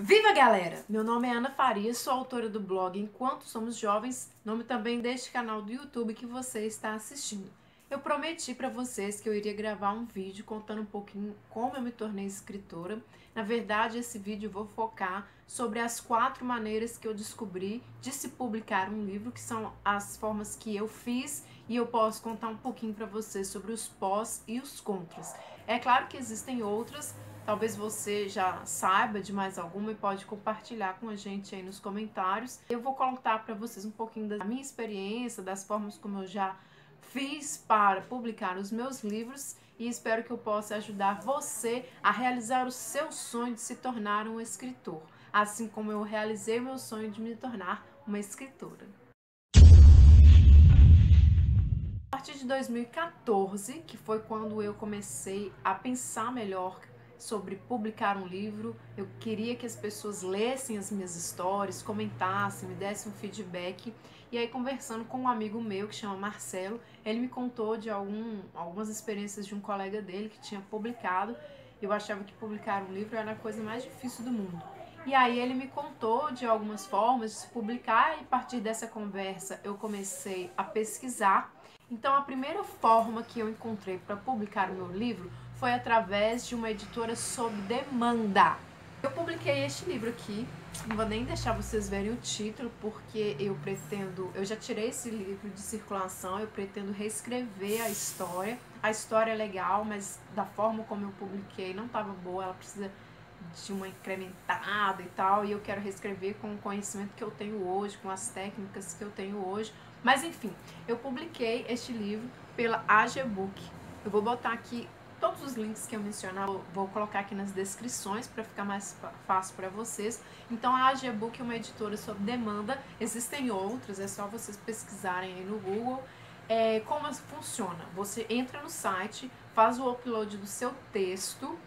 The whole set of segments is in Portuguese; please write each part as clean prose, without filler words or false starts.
Viva, galera! Meu nome é Ana Faria, sou autora do blog Enquanto Somos Jovens, nome também deste canal do YouTube que você está assistindo. Eu prometi para vocês que eu iria gravar um vídeo contando um pouquinho como eu me tornei escritora. Na verdade, esse vídeo eu vou focar sobre as 4 maneiras que eu descobri de se publicar um livro, que são as formas que eu fiz, e eu posso contar um pouquinho para vocês sobre os pós e os contras. É claro que existem outras. Talvez você já saiba de mais alguma e pode compartilhar com a gente aí nos comentários. Eu vou contar para vocês um pouquinho da minha experiência, das formas como eu já fiz para publicar os meus livros e espero que eu possa ajudar você a realizar o seu sonho de se tornar um escritor, assim como eu realizei o meu sonho de me tornar uma escritora. A partir de 2014, que foi quando eu comecei a pensar melhor sobre publicar um livro, eu queria que as pessoas lessem as minhas histórias, comentassem, me dessem um feedback. E aí, conversando com um amigo meu que chama Marcelo, ele me contou de algumas experiências de um colega dele que tinha publicado. Eu achava que publicar um livro era a coisa mais difícil do mundo. E aí ele me contou de algumas formas de se publicar e a partir dessa conversa eu comecei a pesquisar. Então a primeira forma que eu encontrei para publicar o meu livro foi através de uma editora sob demanda. Eu publiquei este livro aqui, não vou nem deixar vocês verem o título, porque eu já tirei esse livro de circulação, eu pretendo reescrever a história. A história é legal, mas da forma como eu publiquei não estava boa, ela precisa de uma incrementada e tal, e eu quero reescrever com o conhecimento que eu tenho hoje, com as técnicas que eu tenho hoje. Mas enfim, eu publiquei este livro pela AGBook. Eu vou botar aqui todos os links que eu mencionar, vou colocar aqui nas descrições para ficar mais fácil para vocês. Então a AGBook é uma editora sob demanda, existem outras, é só vocês pesquisarem aí no Google. Como funciona? Você entra no site, faz o upload do seu texto,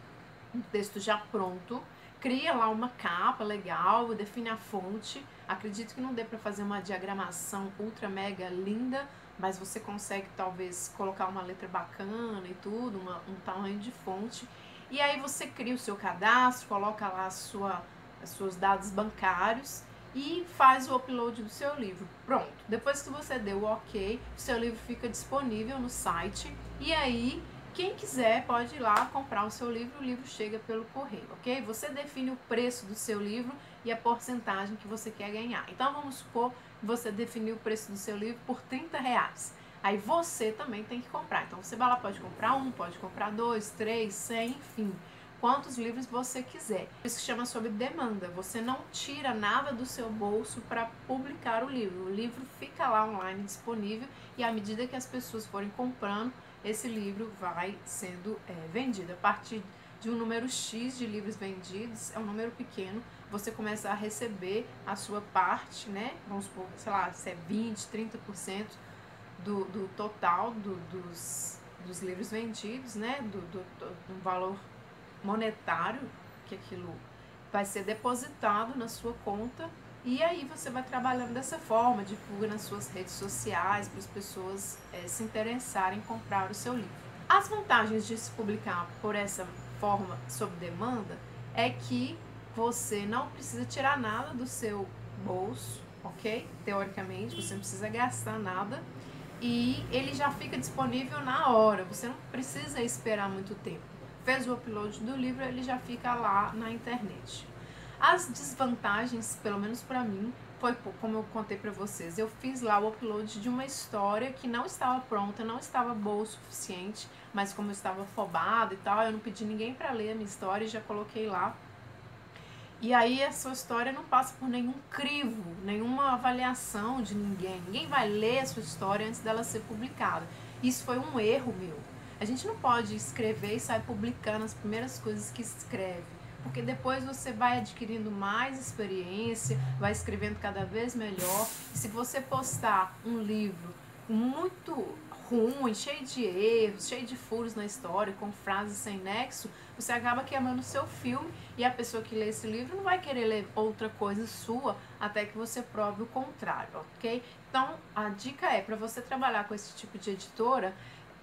um texto já pronto, cria lá uma capa legal, define a fonte. Acredito que não dê para fazer uma diagramação ultra mega linda, mas você consegue talvez colocar uma letra bacana e tudo, um tamanho de fonte. E aí você cria o seu cadastro, coloca lá os seus dados bancários e faz o upload do seu livro. Pronto, depois que você deu o ok, o seu livro fica disponível no site e aí quem quiser pode ir lá comprar o seu livro, o livro chega pelo correio, ok? Você define o preço do seu livro e a porcentagem que você quer ganhar. Então vamos supor que você definiu o preço do seu livro por R$30. Aí você também tem que comprar. Então você vai lá, pode comprar um, pode comprar 2, 3, 100, enfim. Quantos livros você quiser. Isso se chama sob demanda. Você não tira nada do seu bolso para publicar o livro. O livro fica lá online disponível e à medida que as pessoas forem comprando, esse livro vai sendo vendido. A partir de um número X de livros vendidos, é um número pequeno, você começa a receber a sua parte, né? Vamos supor, sei lá, se é 20%, 30% do total dos livros vendidos, né? Do valor monetário que aquilo vai ser depositado na sua conta. E aí você vai trabalhando dessa forma, divulga nas suas redes sociais para as pessoas se interessarem em comprar o seu livro. As vantagens de se publicar por essa forma sob demanda é que você não precisa tirar nada do seu bolso, ok? Teoricamente, você não precisa gastar nada e ele já fica disponível na hora, você não precisa esperar muito tempo. Fez o upload do livro, ele já fica lá na internet. As desvantagens, pelo menos para mim, foi como eu contei para vocês. Eu fiz lá o upload de uma história que não estava pronta, não estava boa o suficiente, mas como eu estava afobada e tal, eu não pedi ninguém para ler a minha história e já coloquei lá. E aí a sua história não passa por nenhum crivo, nenhuma avaliação de ninguém. Ninguém vai ler a sua história antes dela ser publicada. Isso foi um erro meu. A gente não pode escrever e sair publicando as primeiras coisas que escreve, porque depois você vai adquirindo mais experiência, vai escrevendo cada vez melhor. E se você postar um livro muito ruim, cheio de erros, cheio de furos na história, com frases sem nexo, você acaba queimando o seu filme e a pessoa que lê esse livro não vai querer ler outra coisa sua até que você prove o contrário, ok? Então, a dica é, para você trabalhar com esse tipo de editora,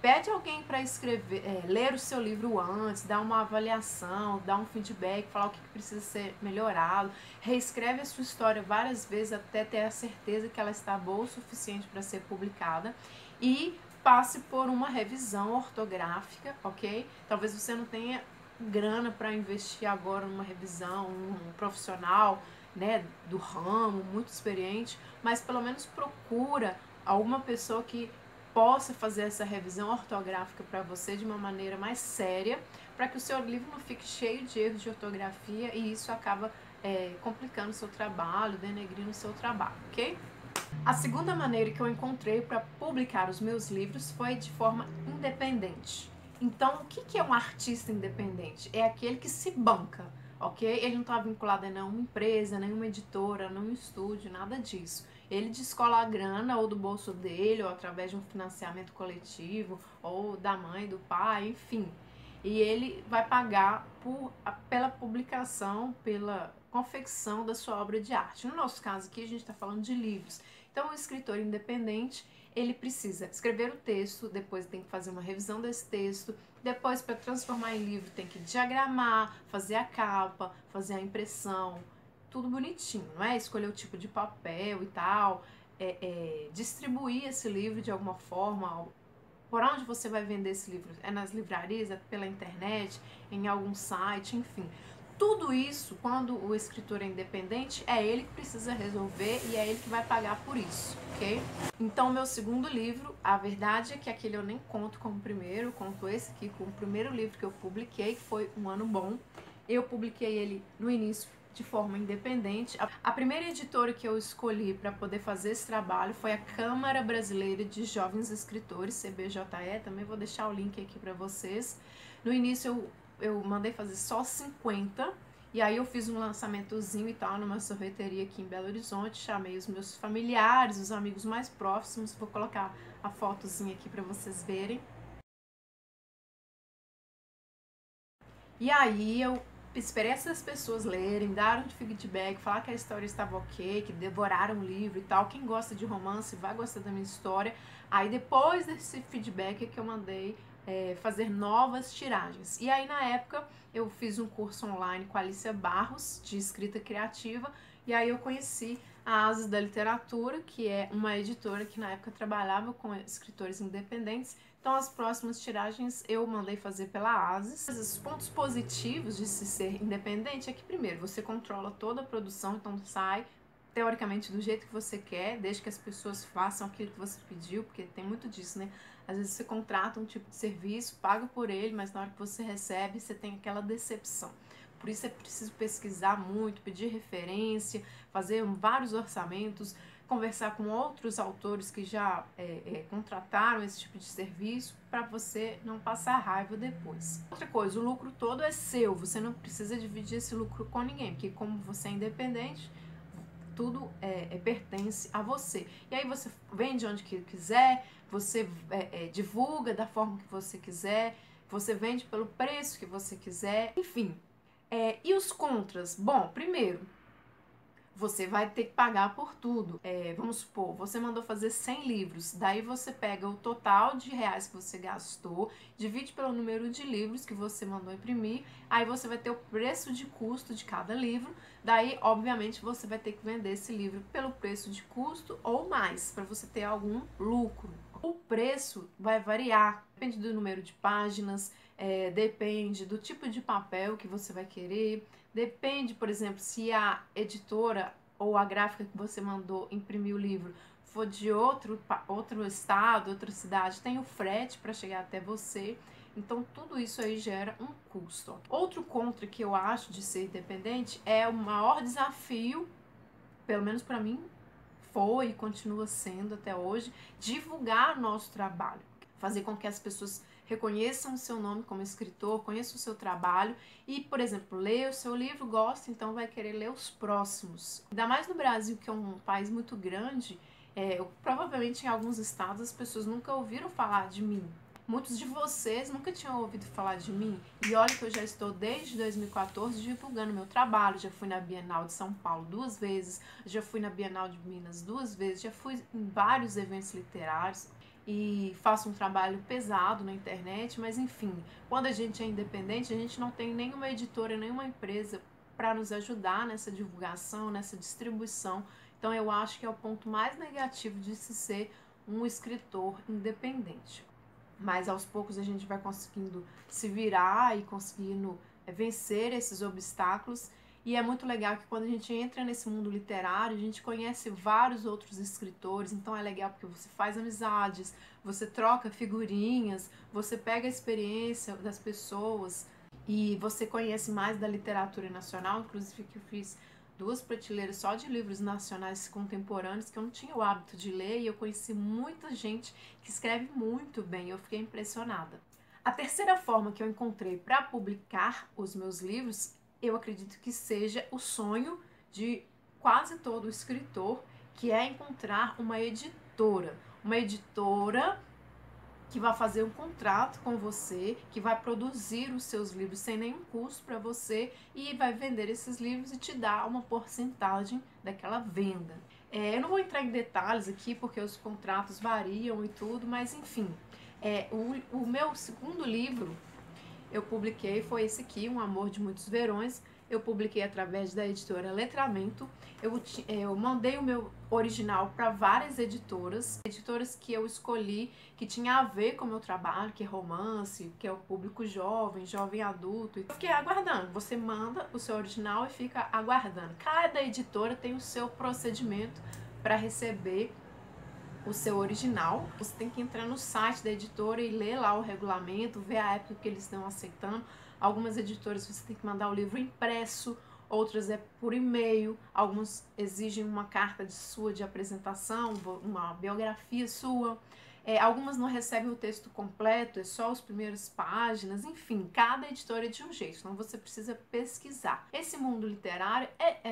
Pede alguém para escrever, ler o seu livro antes, dar uma avaliação, dar um feedback, falar o que precisa ser melhorado. Reescreve a sua história várias vezes até ter a certeza que ela está boa o suficiente para ser publicada. E passe por uma revisão ortográfica, ok? Talvez você não tenha grana para investir agora numa revisão, um profissional, né, do ramo, muito experiente, mas pelo menos procura alguma pessoa que possa fazer essa revisão ortográfica para você de uma maneira mais séria, para que o seu livro não fique cheio de erros de ortografia e isso acaba complicando o seu trabalho, denegrindo o seu trabalho, ok? A segunda maneira que eu encontrei para publicar os meus livros foi de forma independente. Então, o que é um artista independente? É aquele que se banca, ok? Ele não está vinculado a nenhuma empresa, nenhuma editora, nenhum estúdio, nada disso. Ele descola a grana ou do bolso dele, ou através de um financiamento coletivo, ou da mãe, do pai, enfim. E ele vai pagar pela publicação, pela confecção da sua obra de arte. No nosso caso aqui, a gente está falando de livros. Então, o escritor independente, ele precisa escrever o texto, depois tem que fazer uma revisão desse texto, depois, para transformar em livro, tem que diagramar, fazer a capa, fazer a impressão, tudo bonitinho, não é? Escolher o tipo de papel e tal, distribuir esse livro de alguma forma. Por onde você vai vender esse livro? É nas livrarias, é pela internet, em algum site, enfim. Tudo isso, quando o escritor é independente, é ele que precisa resolver e é ele que vai pagar por isso, ok? Então, meu segundo livro, a verdade é que aquele eu nem conto como primeiro, eu conto esse aqui como o primeiro livro que eu publiquei, que foi Um Ano Bom. Eu publiquei ele no início de forma independente. A primeira editora que eu escolhi para poder fazer esse trabalho foi a Câmara Brasileira de Jovens Escritores, CBJE, também vou deixar o link aqui para vocês. No início eu mandei fazer só 50, e aí eu fiz um lançamentozinho e tal numa sorveteria aqui em Belo Horizonte, chamei os meus familiares, os amigos mais próximos, vou colocar a fotozinha aqui para vocês verem. E aí eu esperei essas pessoas lerem, daram feedback, falar que a história estava ok, que devoraram o livro e tal. Quem gosta de romance vai gostar da minha história. Aí depois desse feedback é que eu mandei fazer novas tiragens. E aí na época eu fiz um curso online com a Alicia Barros, de escrita criativa, e aí eu conheci a Asas da Literatura, que é uma editora que na época trabalhava com escritores independentes. Então as próximas tiragens eu mandei fazer pela Asas. Os pontos positivos de se ser independente é que primeiro você controla toda a produção, então sai teoricamente do jeito que você quer, desde que as pessoas façam aquilo que você pediu, porque tem muito disso, né? Às vezes você contrata um tipo de serviço, paga por ele, mas na hora que você recebe, você tem aquela decepção. Por isso é preciso pesquisar muito, pedir referência, fazer vários orçamentos, conversar com outros autores que já contrataram esse tipo de serviço para você não passar raiva depois. Outra coisa, o lucro todo é seu, você não precisa dividir esse lucro com ninguém, porque como você é independente, tudo pertence a você. E aí você vende onde quiser, você divulga da forma que você quiser, você vende pelo preço que você quiser, enfim. E os contras? Bom, primeiro, você vai ter que pagar por tudo. Vamos supor, você mandou fazer 100 livros, daí você pega o total de reais que você gastou, divide pelo número de livros que você mandou imprimir, aí você vai ter o preço de custo de cada livro, daí, obviamente, você vai ter que vender esse livro pelo preço de custo ou mais, para você ter algum lucro. O preço vai variar, depende do número de páginas, depende do tipo de papel que você vai querer, depende, por exemplo, se a editora ou a gráfica que você mandou imprimir o livro for de outro estado, outra cidade, tem o frete para chegar até você. Então, tudo isso aí gera um custo. Outro contra que eu acho de ser independente é o maior desafio, pelo menos para mim, foi e continua sendo até hoje, divulgar o nosso trabalho. Fazer com que as pessoas reconheçam o seu nome como escritor, conheçam o seu trabalho e, por exemplo, leia o seu livro, gosta, então vai querer ler os próximos. Ainda mais no Brasil, que é um país muito grande, provavelmente em alguns estados as pessoas nunca ouviram falar de mim. Muitos de vocês nunca tinham ouvido falar de mim e olha que eu já estou desde 2014 divulgando meu trabalho, já fui na Bienal de São Paulo 2 vezes, já fui na Bienal de Minas 2 vezes, já fui em vários eventos literários e faço um trabalho pesado na internet, mas enfim, quando a gente é independente, a gente não tem nenhuma editora, nenhuma empresa para nos ajudar nessa divulgação, nessa distribuição. Então eu acho que é o ponto mais negativo de se ser um escritor independente. Mas aos poucos a gente vai conseguindo se virar e conseguindo vencer esses obstáculos. E é muito legal que quando a gente entra nesse mundo literário, a gente conhece vários outros escritores, então é legal porque você faz amizades, você troca figurinhas, você pega a experiência das pessoas e você conhece mais da literatura nacional, inclusive que eu fiz duas prateleiras só de livros nacionais contemporâneos que eu não tinha o hábito de ler e eu conheci muita gente que escreve muito bem, eu fiquei impressionada. A terceira forma que eu encontrei para publicar os meus livros, eu acredito que seja o sonho de quase todo escritor, que é encontrar uma editora. Uma editora que vai fazer um contrato com você, que vai produzir os seus livros sem nenhum custo para você e vai vender esses livros e te dar uma porcentagem daquela venda. Eu não vou entrar em detalhes aqui porque os contratos variam e tudo, mas enfim, o meu segundo livro eu publiquei foi esse aqui, Um Amor de Muitos Verões. Eu publiquei através da editora Letramento. Eu mandei o meu original para várias editoras que eu escolhi, que tinha a ver com o meu trabalho, que é romance, que é o público jovem, jovem adulto. Eu fiquei aguardando. Você manda o seu original e fica aguardando. Cada editora tem o seu procedimento para receber o seu original. Você tem que entrar no site da editora e ler lá o regulamento, ver a época que eles estão aceitando. Algumas editoras você tem que mandar o livro impresso, outras é por e-mail, algumas exigem uma carta de apresentação, uma biografia sua. Algumas não recebem o texto completo, é só as primeiras páginas, enfim, cada editora é de um jeito, então você precisa pesquisar. Esse mundo literário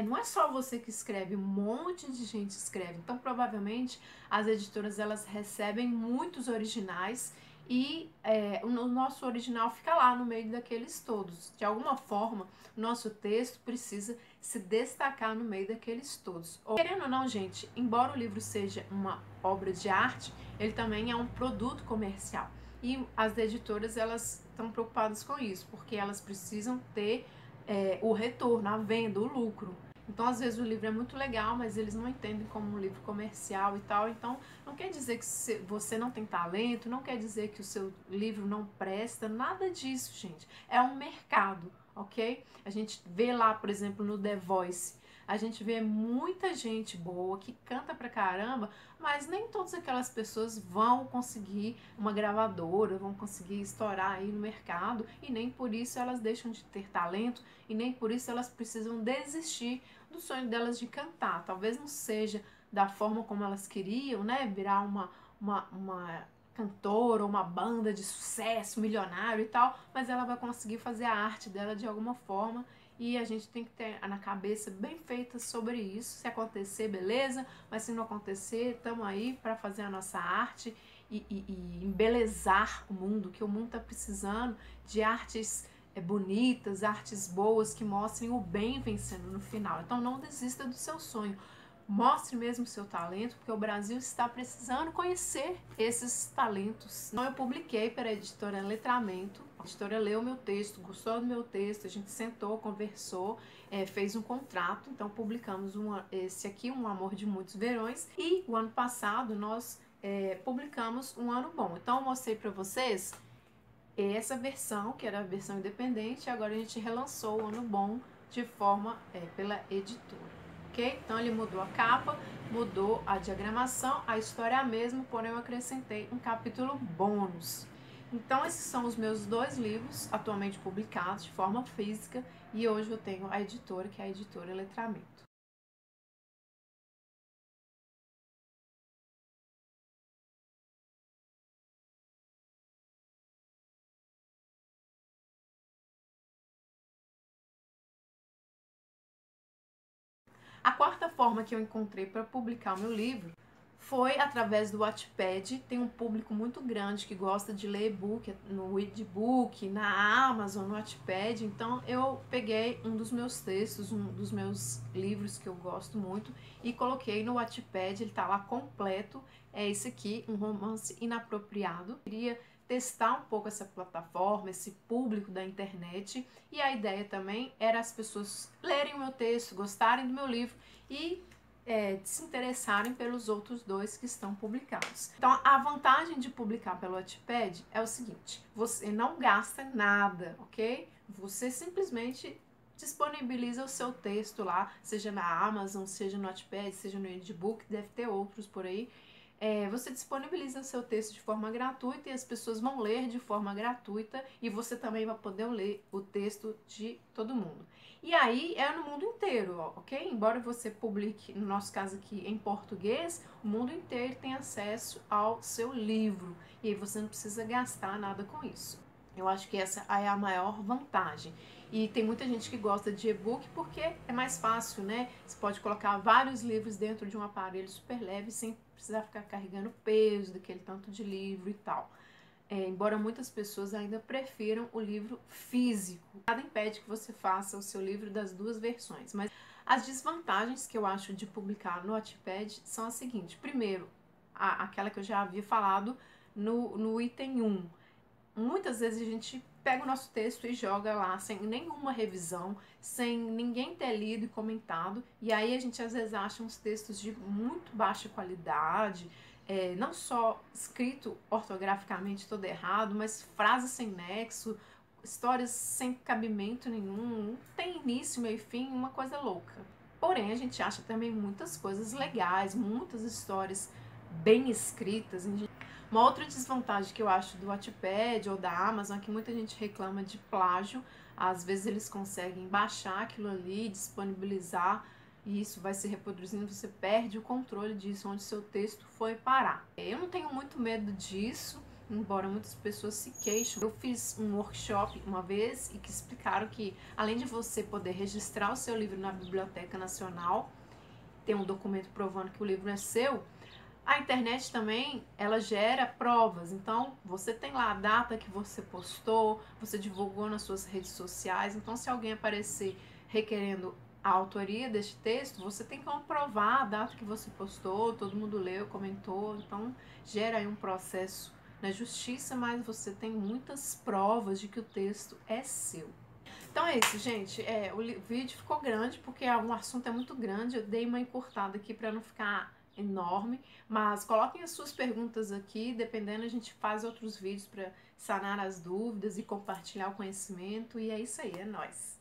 não é só você que escreve, um monte de gente escreve, então provavelmente as editoras elas recebem muitos originais e o nosso original fica lá no meio daqueles todos. De alguma forma, o nosso texto precisa se destacar no meio daqueles todos. Querendo ou não, gente, embora o livro seja uma obra de arte, ele também é um produto comercial. E as editoras elas estão preocupadas com isso, porque elas precisam ter o retorno, a venda, o lucro. Então, às vezes, o livro é muito legal, mas eles não entendem como um livro comercial e tal. Então, não quer dizer que você não tem talento, não quer dizer que o seu livro não presta, nada disso, gente. É um mercado, ok? A gente vê lá, por exemplo, no The Voice, a gente vê muita gente boa que canta pra caramba, mas nem todas aquelas pessoas vão conseguir uma gravadora, vão conseguir estourar aí no mercado, e nem por isso elas deixam de ter talento, e nem por isso elas precisam desistir do sonho delas de cantar. Talvez não seja da forma como elas queriam, né? Virar uma cantora ou uma banda de sucesso, milionário e tal, mas ela vai conseguir fazer a arte dela de alguma forma e a gente tem que ter na cabeça bem feita sobre isso. Se acontecer, beleza, mas se não acontecer, estamos aí para fazer a nossa arte e embelezar o mundo, que o mundo está precisando de artes bonitas, artes boas que mostrem o bem vencendo no final. Então não desista do seu sonho. Mostre mesmo o seu talento, porque o Brasil está precisando conhecer esses talentos. Então eu publiquei para a editora Letramento. A editora leu o meu texto, gostou do meu texto, a gente sentou, conversou, fez um contrato. Então publicamos esse aqui, Um Amor de Muitos Verões. E o ano passado nós publicamos Um Ano Bom. Então eu mostrei para vocês essa versão, que era a versão independente, agora a gente relançou o Ano Bom de forma pela editora, ok? Então ele mudou a capa, mudou a diagramação, a história é a mesma, porém eu acrescentei um capítulo bônus. Então esses são os meus dois livros atualmente publicados de forma física e hoje eu tenho a editora, que é a editora Letramento. A quarta forma que eu encontrei para publicar o meu livro foi através do Wattpad. Tem um público muito grande que gosta de ler e-book no e-book, na Amazon, no Wattpad. Então eu peguei um dos meus textos, um dos meus livros que eu gosto muito e coloquei no Wattpad. Ele tá lá completo. É esse aqui, Um Romance Inapropriado. Eu queria testar um pouco essa plataforma, esse público da internet, e a ideia também era as pessoas lerem o meu texto, gostarem do meu livro e se interessarem pelos outros dois que estão publicados. Então, a vantagem de publicar pelo Wattpad é o seguinte: você não gasta nada, ok? Você simplesmente disponibiliza o seu texto lá, seja na Amazon, seja no Wattpad, seja no e-book, deve ter outros por aí. Você disponibiliza o seu texto de forma gratuita e as pessoas vão ler de forma gratuita e você também vai poder ler o texto de todo mundo. E aí é no mundo inteiro, ok? Embora você publique, no nosso caso aqui, em português, o mundo inteiro tem acesso ao seu livro e aí você não precisa gastar nada com isso. Eu acho que essa é a maior vantagem. E tem muita gente que gosta de e-book porque é mais fácil, né? Você pode colocar vários livros dentro de um aparelho super leve sem precisar ficar carregando peso daquele tanto de livro e tal. Embora muitas pessoas ainda prefiram o livro físico. Nada impede que você faça o seu livro das duas versões. Mas as desvantagens que eu acho de publicar no Wattpad são as seguintes. Primeiro, aquela que eu já havia falado no item 1. Muitas vezes a gente pega o nosso texto e joga lá sem nenhuma revisão, sem ninguém ter lido e comentado, e aí a gente às vezes acha uns textos de muito baixa qualidade, não só escrito ortograficamente todo errado, mas frases sem nexo, histórias sem cabimento nenhum, não tem início, meio e fim, uma coisa louca. Porém, a gente acha também muitas coisas legais, muitas histórias bem escritas. Uma outra desvantagem que eu acho do Wattpad ou da Amazon é que muita gente reclama de plágio. Às vezes eles conseguem baixar aquilo ali, disponibilizar, e isso vai se reproduzindo, você perde o controle disso, onde seu texto foi parar. Eu não tenho muito medo disso, embora muitas pessoas se queixem. Eu fiz um workshop uma vez e que explicaram que, além de você poder registrar o seu livro na Biblioteca Nacional, tem um documento provando que o livro é seu, a internet também, ela gera provas. Então, você tem lá a data que você postou, você divulgou nas suas redes sociais. Então, se alguém aparecer requerendo a autoria deste texto, você tem que comprovar a data que você postou, todo mundo leu, comentou. Então, gera aí um processo na justiça, mas você tem muitas provas de que o texto é seu. Então é isso, gente. O vídeo ficou grande porque o assunto é muito grande. Eu dei uma encurtada aqui para não ficar enorme, mas coloquem as suas perguntas aqui, dependendo a gente faz outros vídeos para sanar as dúvidas e compartilhar o conhecimento, e é isso aí, é nóis!